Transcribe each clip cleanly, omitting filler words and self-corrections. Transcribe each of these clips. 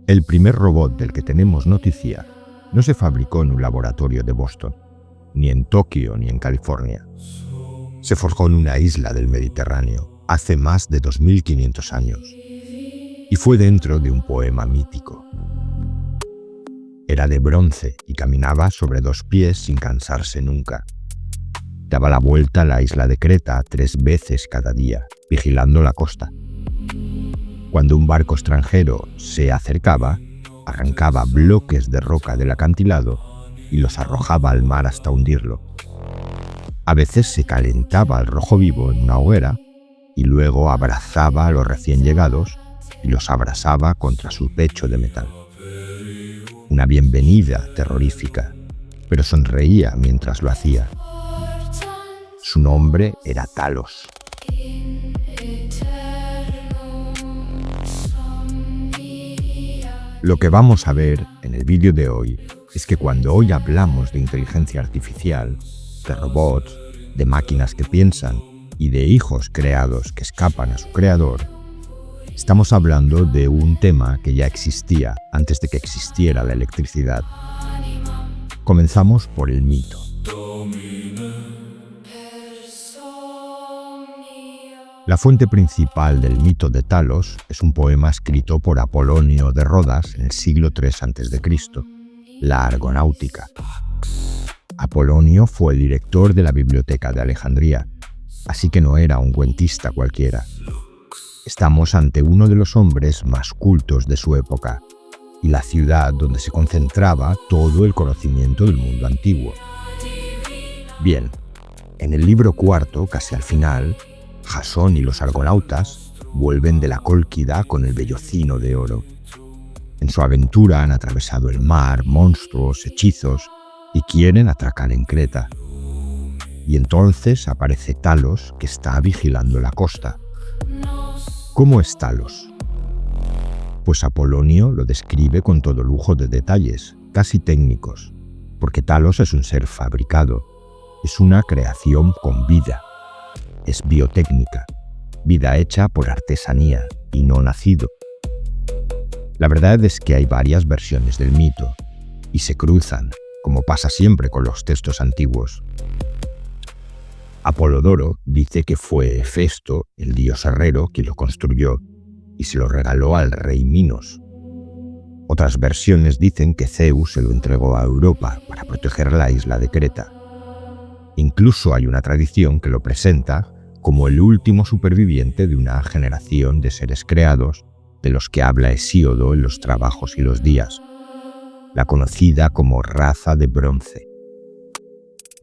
El primer robot del que tenemos noticia no se fabricó en un laboratorio de Boston, ni en Tokio ni en California. Se forjó en una isla del Mediterráneo hace más de 2500 años y fue dentro de un poema mítico. Era de bronce y caminaba sobre 2 pies sin cansarse nunca. Daba la vuelta a la isla de Creta 3 veces cada día, vigilando la costa. Cuando un barco extranjero se acercaba, arrancaba bloques de roca del acantilado y los arrojaba al mar hasta hundirlo. A veces se calentaba al rojo vivo en una hoguera y luego abrazaba a los recién llegados y los abrasaba contra su pecho de metal. Una bienvenida terrorífica, pero sonreía mientras lo hacía. Su nombre era Talos. Lo que vamos a ver en el vídeo de hoy es que cuando hoy hablamos de inteligencia artificial, de robots, de máquinas que piensan y de hijos creados que escapan a su creador, estamos hablando de un tema que ya existía antes de que existiera la electricidad. Comenzamos por el mito. La fuente principal del mito de Talos es un poema escrito por Apolonio de Rodas en el siglo III a.C., la Argonáutica. Apolonio fue director de la Biblioteca de Alejandría, así que no era un cuentista cualquiera. Estamos ante uno de los hombres más cultos de su época y la ciudad donde se concentraba todo el conocimiento del mundo antiguo. Bien, en el libro cuarto, casi al final, Jasón y los argonautas vuelven de la Cólquida con el vellocino de oro. En su aventura han atravesado el mar, monstruos, hechizos y quieren atracar en Creta. Y entonces aparece Talos, que está vigilando la costa. ¿Cómo es Talos? Pues Apolonio lo describe con todo lujo de detalles, casi técnicos, porque Talos es un ser fabricado, es una creación con vida. Es biotécnica, vida hecha por artesanía y no nacido. La verdad es que hay varias versiones del mito y se cruzan, como pasa siempre con los textos antiguos. Apolodoro dice que fue Hefesto, el dios herrero, quien lo construyó y se lo regaló al rey Minos. Otras versiones dicen que Zeus se lo entregó a Europa para proteger la isla de Creta. Incluso hay una tradición que lo presenta como el último superviviente de una generación de seres creados de los que habla Hesíodo en los Trabajos y los Días, la conocida como raza de bronce.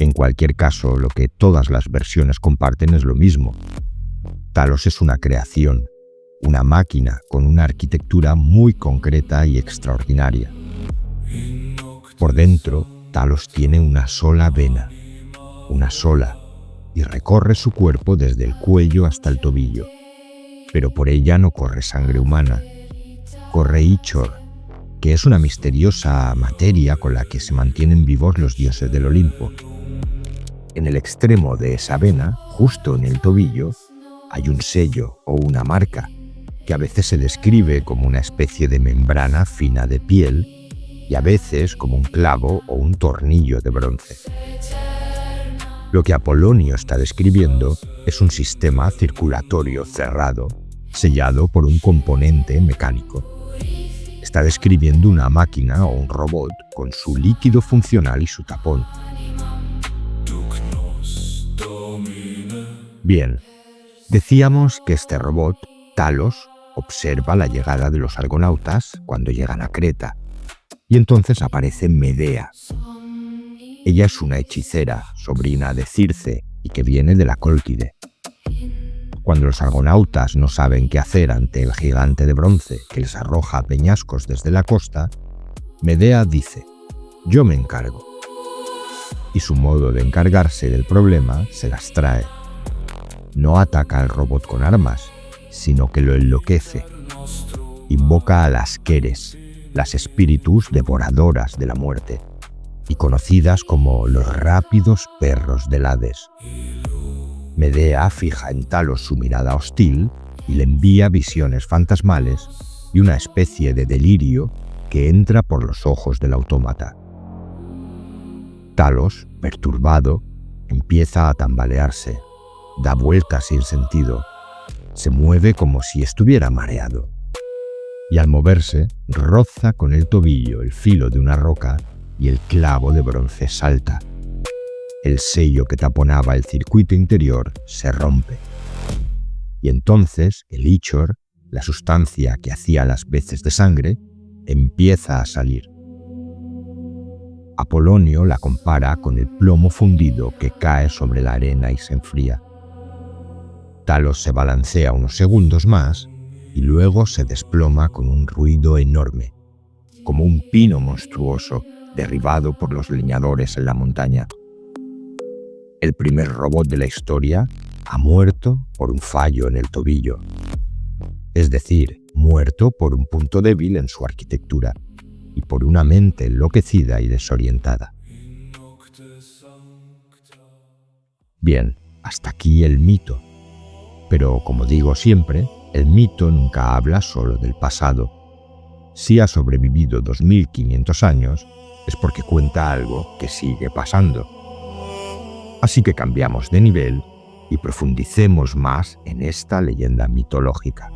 En cualquier caso, lo que todas las versiones comparten es lo mismo. Talos es una creación, una máquina con una arquitectura muy concreta y extraordinaria. Por dentro, Talos tiene una sola vena, una sola, y recorre su cuerpo desde el cuello hasta el tobillo. Pero por ella no corre sangre humana. Corre Ichor, que es una misteriosa materia con la que se mantienen vivos los dioses del Olimpo. En el extremo de esa vena, justo en el tobillo, hay un sello o una marca, que a veces se describe como una especie de membrana fina de piel y a veces como un clavo o un tornillo de bronce. Lo que Apolonio está describiendo es un sistema circulatorio cerrado, sellado por un componente mecánico. Está describiendo una máquina o un robot con su líquido funcional y su tapón. Bien, decíamos que este robot, Talos, observa la llegada de los argonautas cuando llegan a Creta, y entonces aparece Medea. Ella es una hechicera, sobrina de Circe, y que viene de la Cólquide. Cuando los argonautas no saben qué hacer ante el gigante de bronce que les arroja peñascos desde la costa, Medea dice: «Yo me encargo». Y su modo de encargarse del problema se las trae. No ataca al robot con armas, sino que lo enloquece. Invoca a las Keres, las espíritus devoradoras de la muerte, y conocidas como los rápidos perros del Hades. Medea fija en Talos su mirada hostil y le envía visiones fantasmales y una especie de delirio que entra por los ojos del autómata. Talos, perturbado, empieza a tambalearse, da vueltas sin sentido, se mueve como si estuviera mareado. Y al moverse, roza con el tobillo el filo de una roca y el clavo de bronce salta. El sello que taponaba el circuito interior se rompe. Y entonces el ichor, la sustancia que hacía las veces de sangre, empieza a salir. Apolonio la compara con el plomo fundido que cae sobre la arena y se enfría. Talos se balancea unos segundos más y luego se desploma con un ruido enorme, como un pino monstruoso derribado por los leñadores en la montaña. El primer robot de la historia ha muerto por un fallo en el tobillo, es decir, muerto por un punto débil en su arquitectura y por una mente enloquecida y desorientada. Bien, hasta aquí el mito. Pero, como digo siempre, el mito nunca habla solo del pasado. Si ha sobrevivido 2500 años, es porque cuenta algo que sigue pasando. Así que cambiamos de nivel y profundicemos más en esta leyenda mitológica.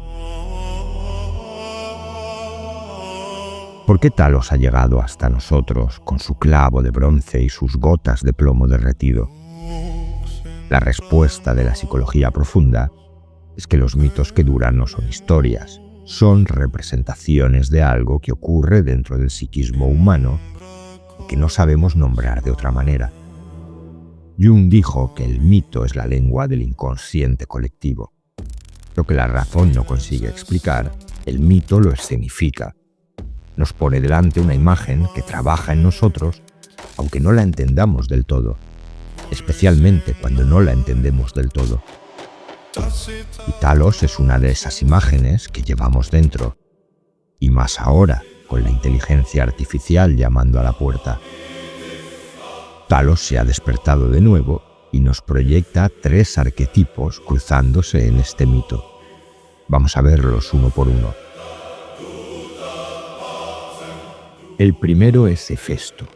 ¿Por qué Talos ha llegado hasta nosotros con su clavo de bronce y sus gotas de plomo derretido? La respuesta de la psicología profunda es que los mitos que duran no son historias, son representaciones de algo que ocurre dentro del psiquismo humano y que no sabemos nombrar de otra manera. Jung dijo que el mito es la lengua del inconsciente colectivo. Lo que la razón no consigue explicar, el mito lo escenifica. Nos pone delante una imagen que trabaja en nosotros, aunque no la entendamos del todo, especialmente cuando no la entendemos del todo. Y Talos es una de esas imágenes que llevamos dentro, y más ahora, con la inteligencia artificial llamando a la puerta. Talos se ha despertado de nuevo y nos proyecta 3 arquetipos cruzándose en este mito. Vamos a verlos uno por uno. El primero es Hefesto,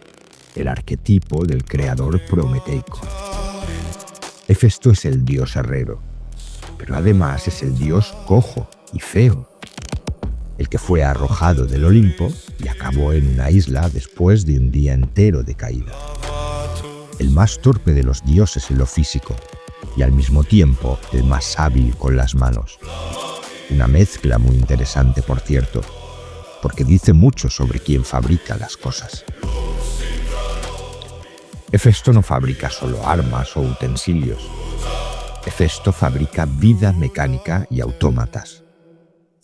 el arquetipo del creador prometeico. Hefesto es el dios herrero, pero además es el dios cojo y feo, el que fue arrojado del Olimpo y acabó en una isla después de un día entero de caída. El más torpe de los dioses en lo físico y al mismo tiempo el más hábil con las manos. Una mezcla muy interesante, por cierto, porque dice mucho sobre quién fabrica las cosas. Hefesto no fabrica solo armas o utensilios. Hefesto fabrica vida mecánica y autómatas.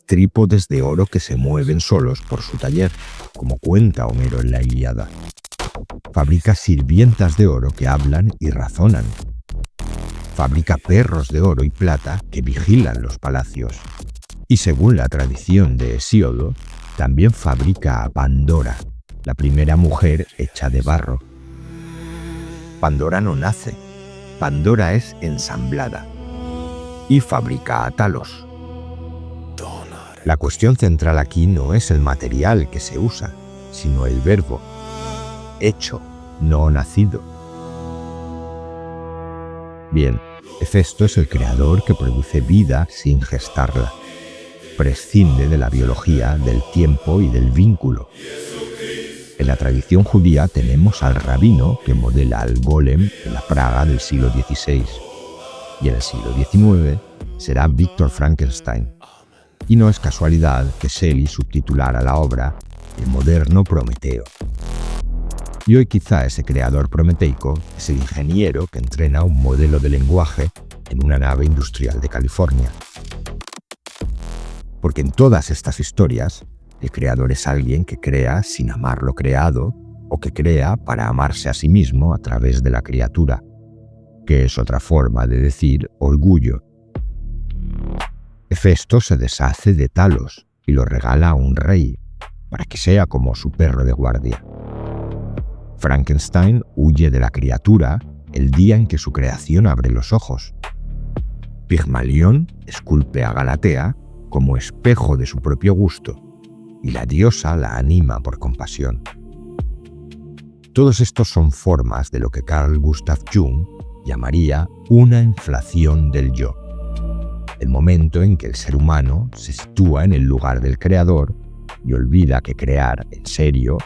Trípodes de oro que se mueven solos por su taller, como cuenta Homero en la Ilíada. Fabrica sirvientas de oro que hablan y razonan. Fabrica perros de oro y plata que vigilan los palacios. Y según la tradición de Hesíodo, también fabrica a Pandora, la primera mujer hecha de barro. Pandora no nace, Pandora es ensamblada. Y fabrica a Talos. La cuestión central aquí no es el material que se usa, sino el verbo. Hecho, no nacido. Bien, Hefesto es el creador que produce vida sin gestarla. Prescinde de la biología, del tiempo y del vínculo. En la tradición judía tenemos al rabino que modela al golem en la Praga del siglo XVI. Y en el siglo XIX será Victor Frankenstein. Y no es casualidad que Shelley subtitulara la obra El moderno Prometeo. Y hoy quizá ese creador prometeico es el ingeniero que entrena un modelo de lenguaje en una nave industrial de California. Porque en todas estas historias, el creador es alguien que crea sin amar lo creado o que crea para amarse a sí mismo a través de la criatura, que es otra forma de decir orgullo. Hefesto se deshace de Talos y lo regala a un rey, para que sea como su perro de guardia. Frankenstein huye de la criatura el día en que su creación abre los ojos. Pigmalión esculpe a Galatea como espejo de su propio gusto, y la diosa la anima por compasión. Todos estos son formas de lo que Carl Gustav Jung llamaría una inflación del yo, el momento en que el ser humano se sitúa en el lugar del creador y olvida que crear en serio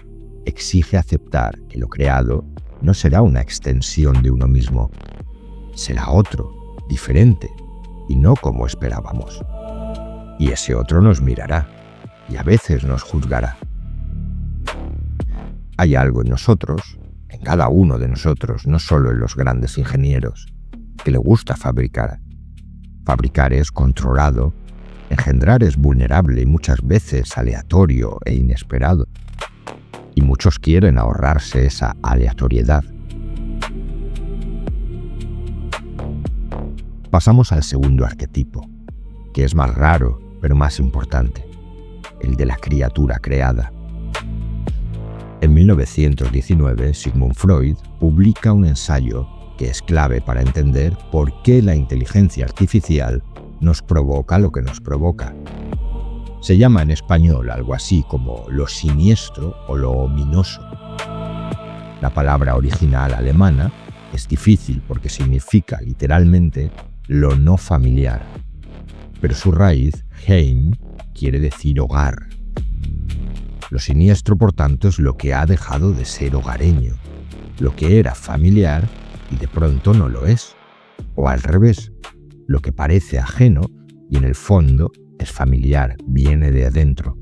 exige aceptar que lo creado no será una extensión de uno mismo, será otro, diferente, y no como esperábamos. Y ese otro nos mirará, y a veces nos juzgará. Hay algo en nosotros, en cada uno de nosotros, no solo en los grandes ingenieros, que le gusta fabricar. Fabricar es controlado, engendrar es vulnerable y muchas veces aleatorio e inesperado. Y muchos quieren ahorrarse esa aleatoriedad. Pasamos al segundo arquetipo, que es más raro, pero más importante, el de la criatura creada. En 1919, Sigmund Freud publica un ensayo que es clave para entender por qué la inteligencia artificial nos provoca lo que nos provoca. Se llama en español algo así como lo siniestro o lo ominoso. La palabra original alemana es difícil porque significa literalmente lo no familiar, pero su raíz, Heim, quiere decir hogar. Lo siniestro, por tanto, es lo que ha dejado de ser hogareño, lo que era familiar y de pronto no lo es, o al revés, lo que parece ajeno y en el fondo es familiar, viene de adentro.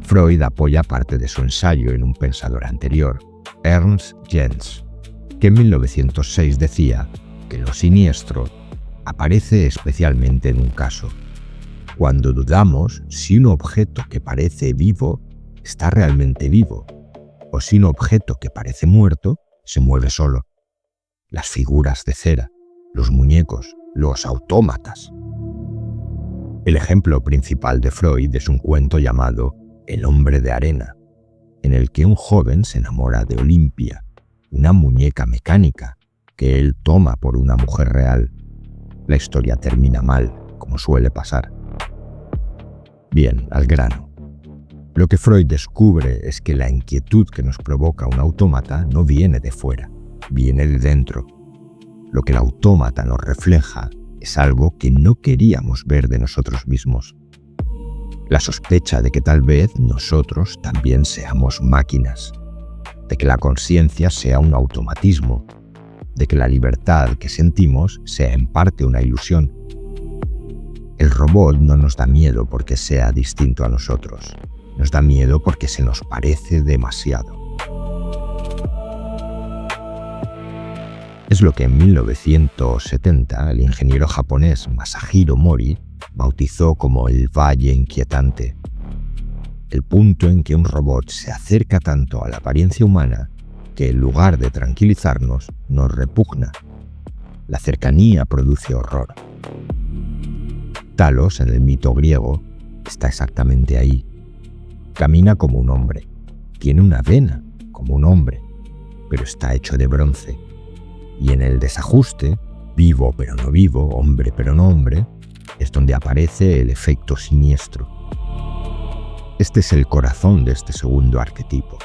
Freud apoya parte de su ensayo en un pensador anterior, Ernst Jens, que en 1906 decía que lo siniestro aparece especialmente en un caso, cuando dudamos si un objeto que parece vivo está realmente vivo, o si un objeto que parece muerto se mueve solo. Las figuras de cera, los muñecos, los autómatas. El ejemplo principal de Freud es un cuento llamado El hombre de arena, en el que un joven se enamora de Olimpia, una muñeca mecánica que él toma por una mujer real. La historia termina mal, como suele pasar. Bien, al grano. Lo que Freud descubre es que la inquietud que nos provoca un autómata no viene de fuera, viene de dentro. Lo que el autómata nos refleja es algo que no queríamos ver de nosotros mismos. La sospecha de que tal vez nosotros también seamos máquinas, de que la conciencia sea un automatismo, de que la libertad que sentimos sea en parte una ilusión. El robot no nos da miedo porque sea distinto a nosotros, nos da miedo porque se nos parece demasiado. Es lo que en 1970 el ingeniero japonés Masahiro Mori bautizó como el valle inquietante, el punto en que un robot se acerca tanto a la apariencia humana que en lugar de tranquilizarnos, nos repugna. La cercanía produce horror. Talos, en el mito griego, está exactamente ahí. Camina como un hombre, tiene una vena como un hombre, pero está hecho de bronce. Y en el desajuste, vivo pero no vivo, hombre pero no hombre, es donde aparece el efecto siniestro. Este es el corazón de este segundo arquetipo.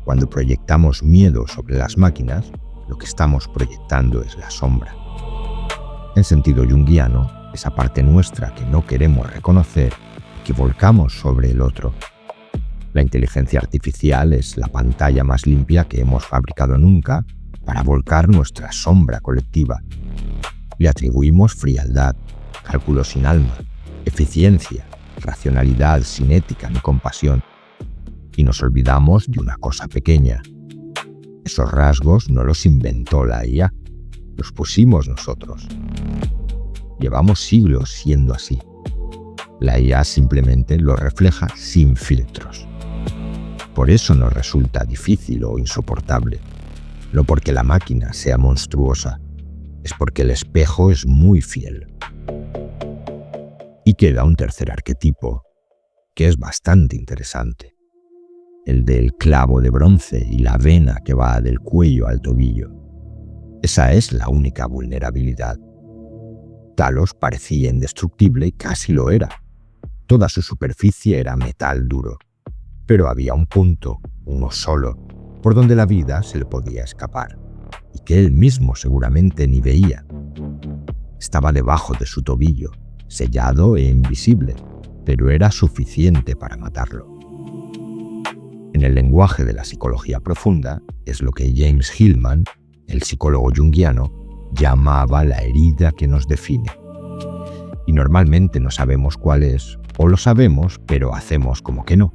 Cuando proyectamos miedo sobre las máquinas, lo que estamos proyectando es la sombra. En sentido junguiano, esa parte nuestra que no queremos reconocer y que volcamos sobre el otro. La inteligencia artificial es la pantalla más limpia que hemos fabricado nunca para volcar nuestra sombra colectiva. Le atribuimos frialdad, cálculo sin alma, eficiencia, racionalidad sin ética ni compasión. Y nos olvidamos de una cosa pequeña. Esos rasgos no los inventó la IA, los pusimos nosotros. Llevamos siglos siendo así. La IA simplemente lo refleja sin filtros. Por eso nos resulta difícil o insoportable. No porque la máquina sea monstruosa, es porque el espejo es muy fiel. Y queda un tercer arquetipo, que es bastante interesante. El del clavo de bronce y la vena que va del cuello al tobillo. Esa es la única vulnerabilidad. Talos parecía indestructible y casi lo era, Toda su superficie era metal duro, pero había un punto, uno solo, por donde la vida se le podía escapar, y que él mismo seguramente ni veía. Estaba debajo de su tobillo, sellado e invisible, pero era suficiente para matarlo. En el lenguaje de la psicología profunda, es lo que James Hillman, el psicólogo junguiano, llamaba la herida que nos define. Y normalmente no sabemos cuál es, o lo sabemos, pero hacemos como que no.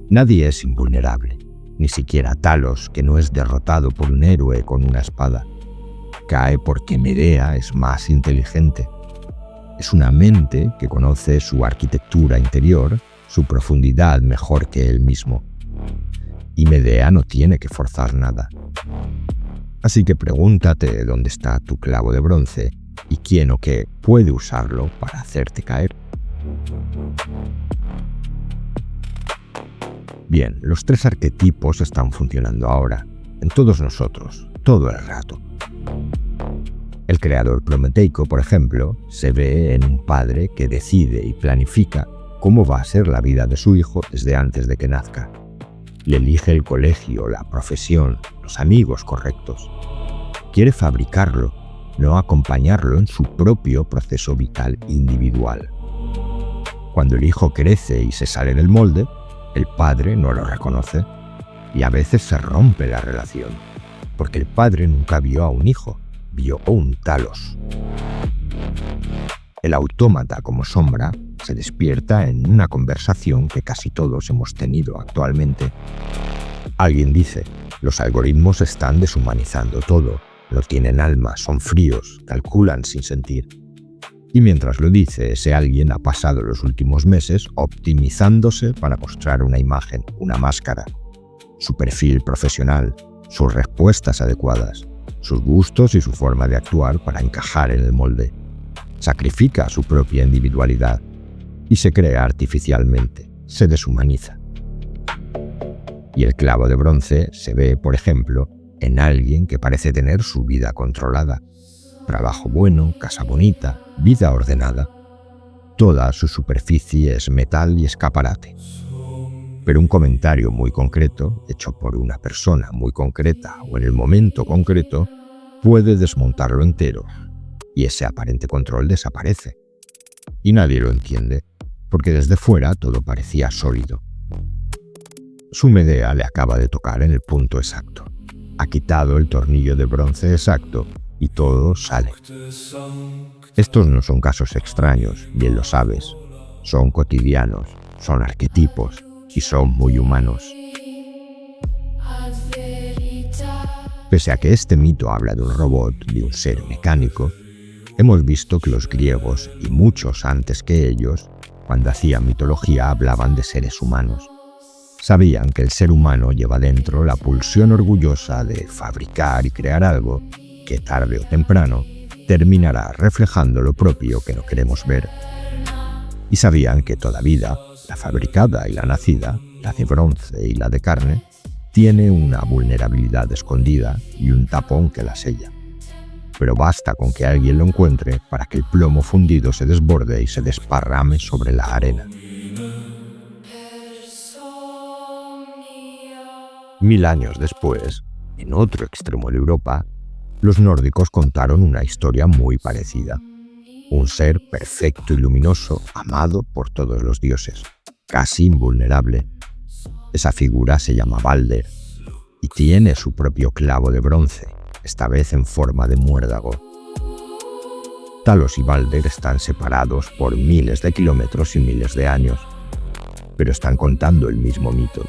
Nadie es invulnerable, ni siquiera Talos, que no es derrotado por un héroe con una espada. Cae porque Medea es más inteligente. Es una mente que conoce su arquitectura interior, su profundidad mejor que él mismo. Y Medea no tiene que forzar nada. Así que pregúntate dónde está tu clavo de bronce y quién o qué puede usarlo para hacerte caer. Bien, los 3 arquetipos están funcionando ahora, en todos nosotros, todo el rato. El creador prometeico, por ejemplo, se ve en un padre que decide y planifica cómo va a ser la vida de su hijo desde antes de que nazca. Le elige el colegio, la profesión, los amigos correctos. Quiere fabricarlo, no acompañarlo en su propio proceso vital individual. Cuando el hijo crece y se sale del molde, el padre no lo reconoce y a veces se rompe la relación, porque el padre nunca vio a un hijo, vio a un Talos. El autómata como sombra se despierta en una conversación que casi todos hemos tenido actualmente. Alguien dice, los algoritmos están deshumanizando todo, no tienen alma, son fríos, calculan sin sentir. Y mientras lo dice, ese alguien ha pasado los últimos meses optimizándose para mostrar una imagen, una máscara, su perfil profesional, sus respuestas adecuadas, sus gustos y su forma de actuar para encajar en el molde. Sacrifica su propia individualidad y se crea artificialmente, se deshumaniza. Y el clavo de bronce se ve, por ejemplo, en alguien que parece tener su vida controlada. Trabajo bueno, casa bonita, vida ordenada. Toda su superficie es metal y escaparate. Pero un comentario muy concreto, hecho por una persona muy concreta o en el momento concreto, puede desmontarlo entero, y ese aparente control desaparece. Y nadie lo entiende, porque desde fuera todo parecía sólido. Su Medea le acaba de tocar en el punto exacto. Ha quitado el tornillo de bronce exacto y todo sale. Estos no son casos extraños, bien lo sabes. Son cotidianos, son arquetipos y son muy humanos. Pese a que este mito habla de un robot, de un ser mecánico, hemos visto que los griegos y muchos antes que ellos, cuando hacían mitología, hablaban de seres humanos. Sabían que el ser humano lleva dentro la pulsión orgullosa de fabricar y crear algo que tarde o temprano terminará reflejando lo propio que no queremos ver. Y sabían que toda vida, la fabricada y la nacida, la de bronce y la de carne, tiene una vulnerabilidad escondida y un tapón que la sella. Pero basta con que alguien lo encuentre para que el plomo fundido se desborde y se desparrame sobre la arena. 1000 años después, en otro extremo de Europa, los nórdicos contaron una historia muy parecida. Un ser perfecto y luminoso, amado por todos los dioses, casi invulnerable. Esa figura se llama Balder y tiene su propio clavo de bronce, esta vez en forma de muérdago. Talos y Balder están separados por miles de kilómetros y miles de años, pero están contando el mismo mito.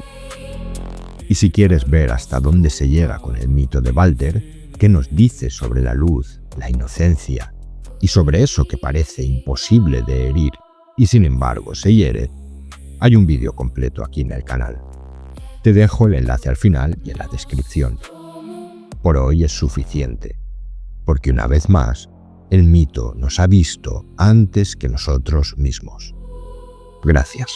Y si quieres ver hasta dónde se llega con el mito de Balder, qué nos dice sobre la luz, la inocencia, y sobre eso que parece imposible de herir y sin embargo se hiere, hay un vídeo completo aquí en el canal. Te dejo el enlace al final y en la descripción. Por hoy es suficiente, porque una vez más, el mito nos ha visto antes que nosotros mismos. Gracias.